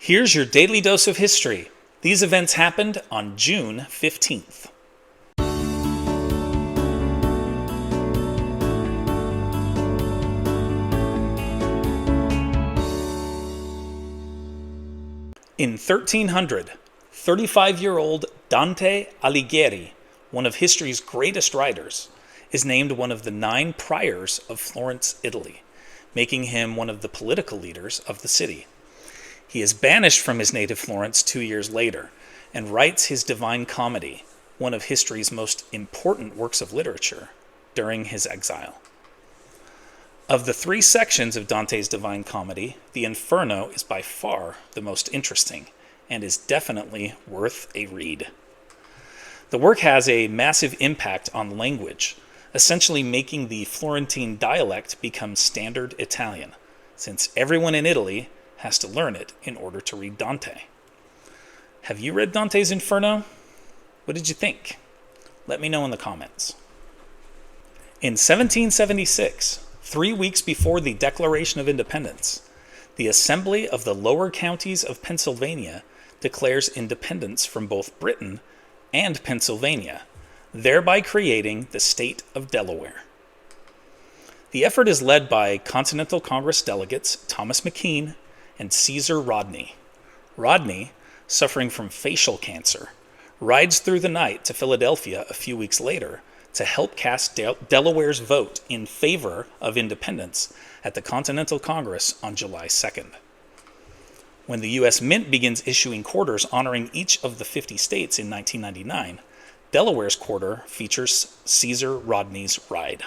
Here's your daily dose of history. These events happened on June 15th. In 1300, 35-year-old Dante Alighieri, one of history's greatest writers, is named one of the 9 priors of Florence, Italy, making him one of the political leaders of the city. He is banished from his native Florence 2 years later and writes his Divine Comedy, one of history's most important works of literature, during his exile. Of the 3 sections of Dante's Divine Comedy, the Inferno is by far the most interesting and is definitely worth a read. The work has a massive impact on language, essentially making the Florentine dialect become standard Italian, since everyone in Italy has to learn it in order to read Dante. Have you read Dante's Inferno? What did you think? Let me know in the comments. In 1776, 3 weeks before the Declaration of Independence, the Assembly of the Lower Counties of Pennsylvania declares independence from both Britain and Pennsylvania, thereby creating the state of Delaware. The effort is led by Continental Congress delegates Thomas McKean and Caesar Rodney. Rodney, suffering from facial cancer, rides through the night to Philadelphia a few weeks later to help cast Delaware's vote in favor of independence at the Continental Congress on July 2nd. When the U.S. Mint begins issuing quarters honoring each of the 50 states in 1999, Delaware's quarter features Caesar Rodney's ride.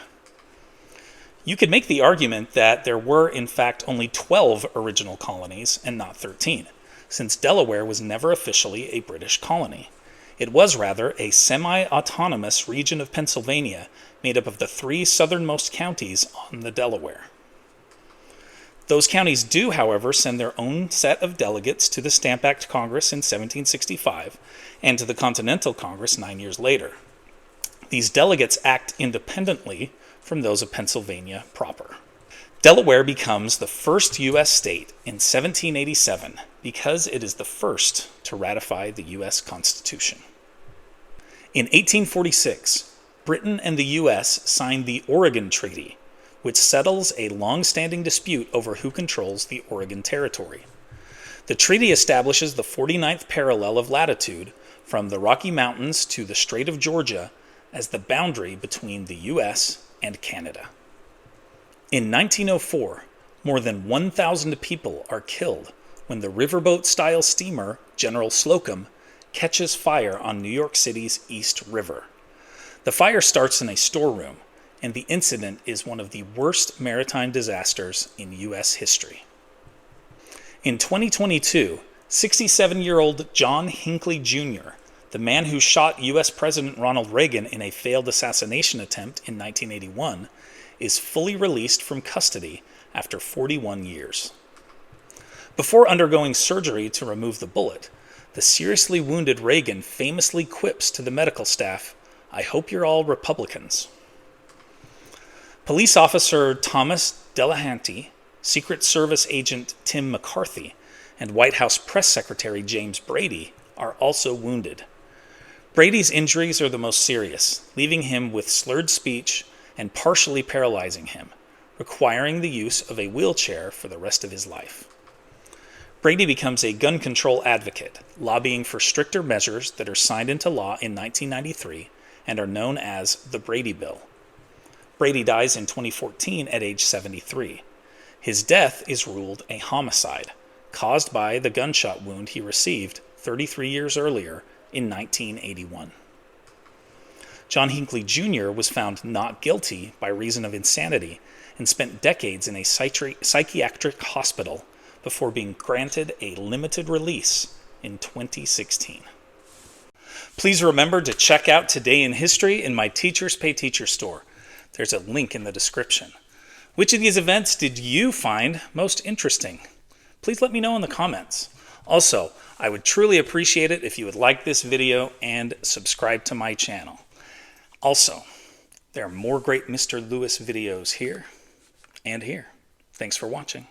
You could make the argument that there were, in fact, only 12 original colonies and not 13, since Delaware was never officially a British colony. It was rather a semi-autonomous region of Pennsylvania made up of the 3 southernmost counties on the Delaware. Those counties do, however, send their own set of delegates to the Stamp Act Congress in 1765 and to the Continental Congress 9 years later. These delegates act independently from those of Pennsylvania proper. Delaware becomes the first U.S. state in 1787 because it is the first to ratify the U.S. Constitution. In 1846, Britain and the U.S. signed the Oregon Treaty, which settles a long-standing dispute over who controls the Oregon Territory. The treaty establishes the 49th parallel of latitude from the Rocky Mountains to the Strait of Georgia as the boundary between the U.S. and Canada. In 1904, more than 1,000 people are killed when the riverboat-style steamer General Slocum catches fire on New York City's East River. The fire starts in a storeroom, and the incident is one of the worst maritime disasters in U.S. history. In 2022, 67-year-old John Hinckley Jr., the man who shot U.S. President Ronald Reagan in a failed assassination attempt in 1981, is fully released from custody after 41 years. Before undergoing surgery to remove the bullet, the seriously wounded Reagan famously quips to the medical staff, "I hope you're all Republicans." Police officer Thomas Delahanty, Secret Service agent Tim McCarthy, and White House press secretary James Brady are also wounded. Brady's injuries are the most serious, leaving him with slurred speech and partially paralyzing him, requiring the use of a wheelchair for the rest of his life. Brady becomes a gun control advocate, lobbying for stricter measures that are signed into law in 1993 and are known as the Brady Bill. Brady dies in 2014 at age 73. His death is ruled a homicide, caused by the gunshot wound he received 33 years earlier in 1981. John Hinckley Jr. was found not guilty by reason of insanity and spent decades in a psychiatric hospital before being granted a limited release in 2016. Please remember to check out Today in History in my Teachers Pay Teacher store. There's a link in the description. Which of these events did you find most interesting? Please let me know in the comments. Also, I would truly appreciate it if you would like this video and subscribe to my channel. Also, there are more great Mr. Lewis videos here and here. Thanks for watching.